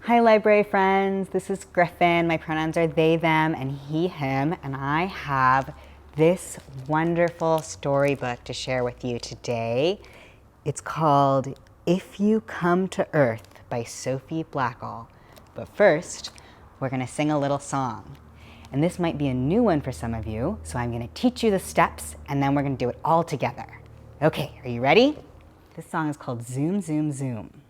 Hi library friends, this is Griffin. My pronouns are they, them, and he, him, and I have this wonderful storybook to share with you today. It's called If You Come to Earth by Sophie Blackall. But first, we're gonna sing a little song. And this might be a new one for some of you, so I'm gonna teach you the steps and then we're gonna do it all together. Okay, are you ready? This song is called Zoom, Zoom, Zoom.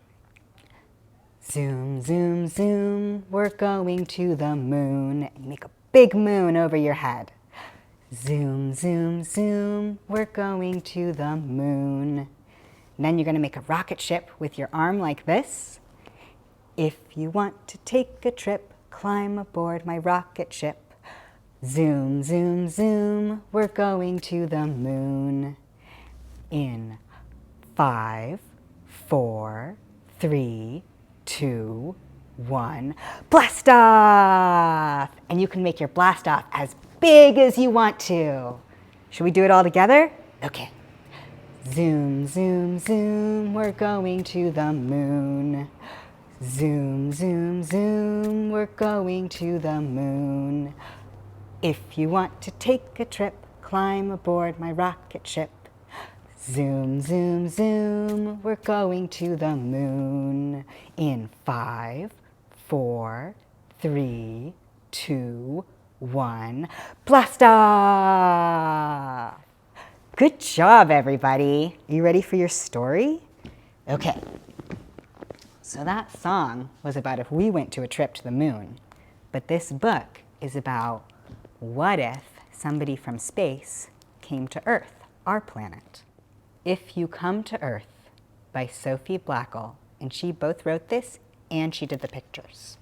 Zoom, zoom, zoom, we're going to the moon. You make a big moon over your head. Zoom, zoom, zoom, we're going to the moon. And then you're gonna make a rocket ship with your arm like this. If you want to take a trip, climb aboard my rocket ship. Zoom, zoom, zoom, we're going to the moon. In 5, 4, 3, 2, 1, blast off! And you can make your blast off as big as you want to. Should we do it all together? Okay. Zoom, zoom, zoom, we're going to the moon. Zoom, zoom, zoom, we're going to the moon. If you want to take a trip, climb aboard my rocket ship. Zoom, zoom, zoom, we're going to the moon. In 5, 4, 3, 2, 1, blast off! Good job, everybody. Are you ready for your story? Okay. So that song was about if we went to a trip to the moon, but this book is about what if somebody from space came to Earth, our planet. If You Come to Earth by Sophie Blackall, and she both wrote this and she did the pictures.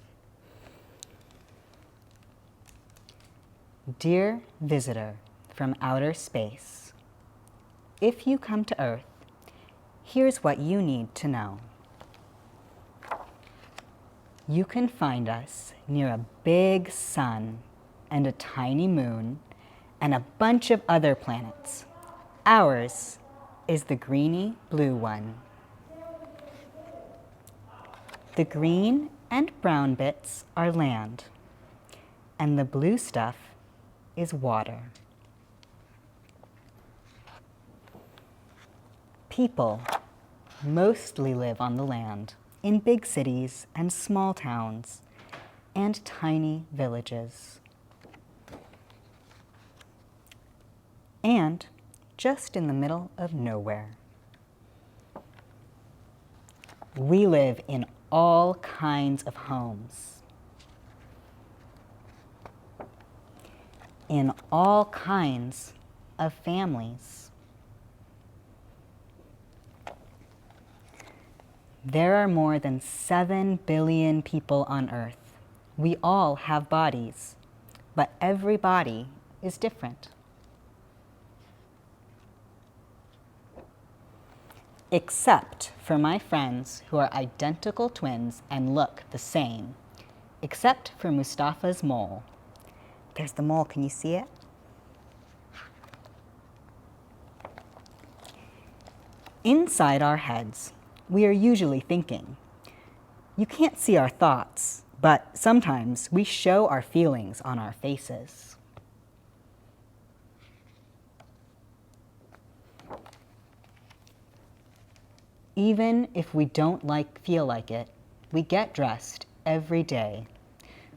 Dear visitor from outer space, if you come to Earth, here's what you need to know. You can find us near a big sun and a tiny moon and a bunch of other planets. Ours is the greeny blue one. The green and brown bits are land, and the blue stuff is water. People mostly live on the land, in big cities and small towns, and tiny villages. And just in the middle of nowhere. We live in all kinds of homes, in all kinds of families. There are more than 7 billion people on Earth. We all have bodies, but every body is different. Except for my friends who are identical twins and look the same. Except for Mustafa's mole. There's the mole, can you see it? Inside our heads, we are usually thinking. You can't see our thoughts, but sometimes we show our feelings on our faces. Even if we don't feel like it, we get dressed every day.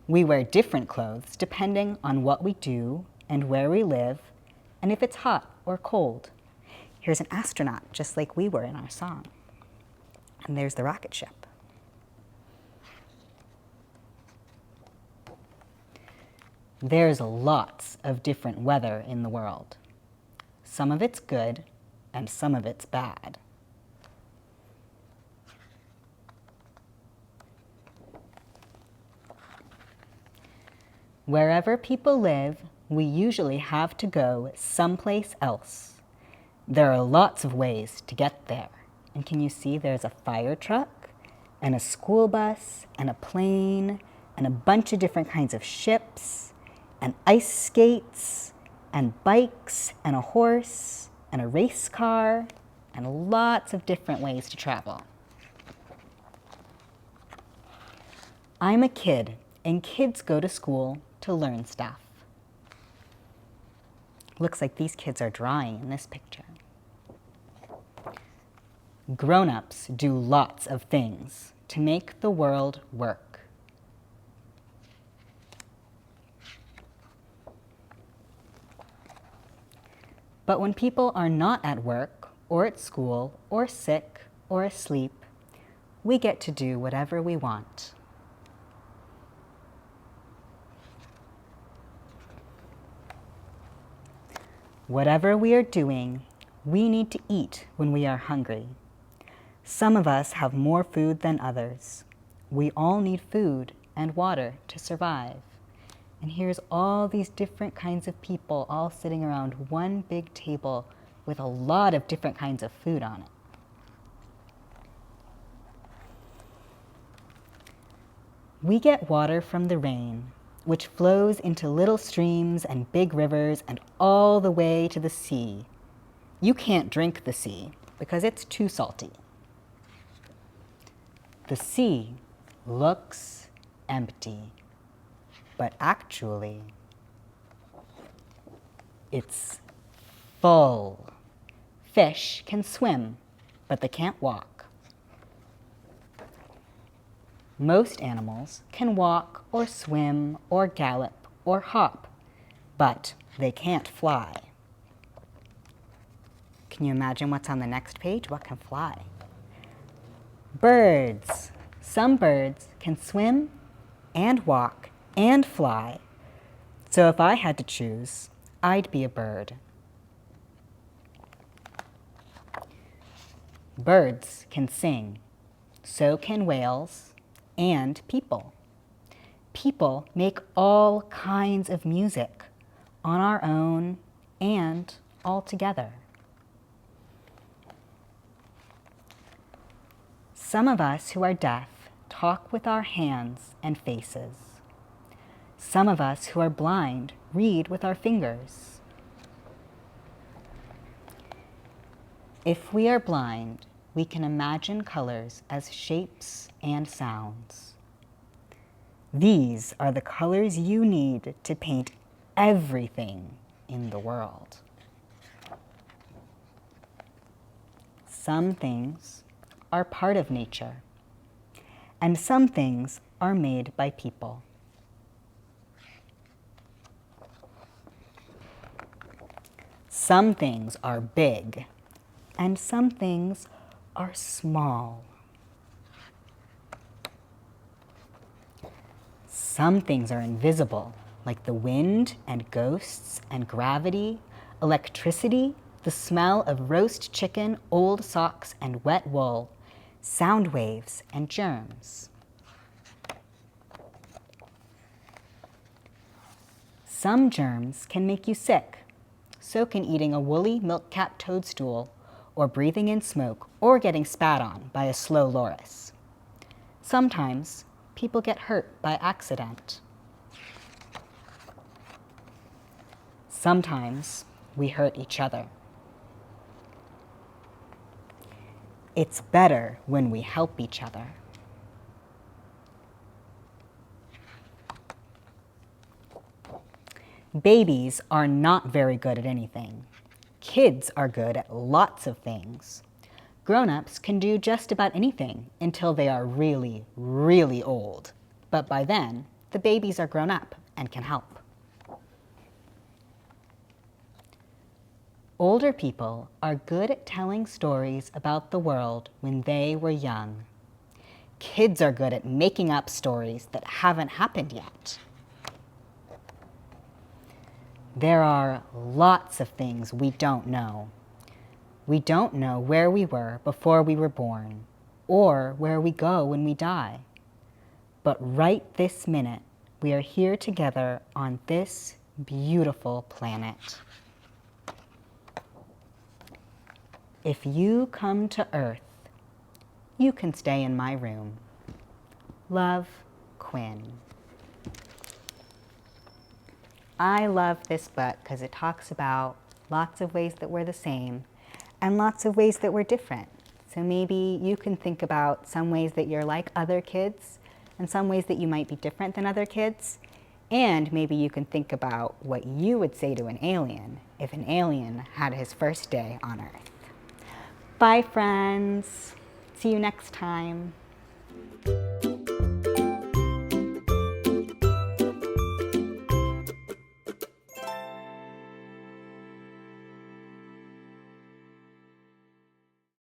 We wear different clothes depending on what we do and where we live, and if it's hot or cold. Here's an astronaut, just like we were in our song. And there's the rocket ship. There's lots of different weather in the world. Some of it's good, and some of it's bad. Wherever people live, we usually have to go someplace else. There are lots of ways to get there. And can you see there's a fire truck, and a school bus, and a plane, and a bunch of different kinds of ships, and ice skates, and bikes, and a horse, and a race car, and lots of different ways to travel. I'm a kid, and kids go to school to learn stuff. Looks like these kids are drawing in this picture. Grown-ups do lots of things to make the world work. But when people are not at work, or at school, or sick, or asleep, we get to do whatever we want. Whatever we are doing, we need to eat when we are hungry. Some of us have more food than others. We all need food and water to survive. And here's all these different kinds of people all sitting around one big table with a lot of different kinds of food on it. We get water from the rain, which flows into little streams and big rivers and all the way to the sea. You can't drink the sea because it's too salty. The sea looks empty, but actually, it's full. Fish can swim, but they can't walk. Most animals can walk or swim or gallop or hop, but they can't fly. Can you imagine what's on the next page? What can fly? Birds. Some birds can swim and walk and fly. So if I had to choose, I'd be a bird. Birds can sing. So can whales and people. People make all kinds of music on our own and all together. Some of us who are deaf talk with our hands and faces. Some of us who are blind read with our fingers. If we are blind, we can imagine colors as shapes and sounds. These are the colors you need to paint everything in the world. Some things are part of nature, and some things are made by people. Some things are big, and some things are small. Some things are invisible, like the wind and ghosts and gravity, electricity, the smell of roast chicken, old socks, and wet wool, sound waves and germs. Some germs can make you sick. So can eating a woolly milk-capped toadstool, or breathing in smoke, or getting spat on by a slow loris. Sometimes people get hurt by accident. Sometimes we hurt each other. It's better when we help each other. Babies are not very good at anything. Kids are good at lots of things. Grown-ups can do just about anything until they are really, really old. But by then, the babies are grown up and can help. Older people are good at telling stories about the world when they were young. Kids are good at making up stories that haven't happened yet. There are lots of things we don't know. We don't know where we were before we were born, or where we go when we die. But right this minute, we are here together on this beautiful planet. If you come to Earth, you can stay in my room. Love, Quinn. I love this book because it talks about lots of ways that we're the same and lots of ways that we're different. So maybe you can think about some ways that you're like other kids and some ways that you might be different than other kids. And maybe you can think about what you would say to an alien if an alien had his first day on Earth. Bye, friends. See you next time.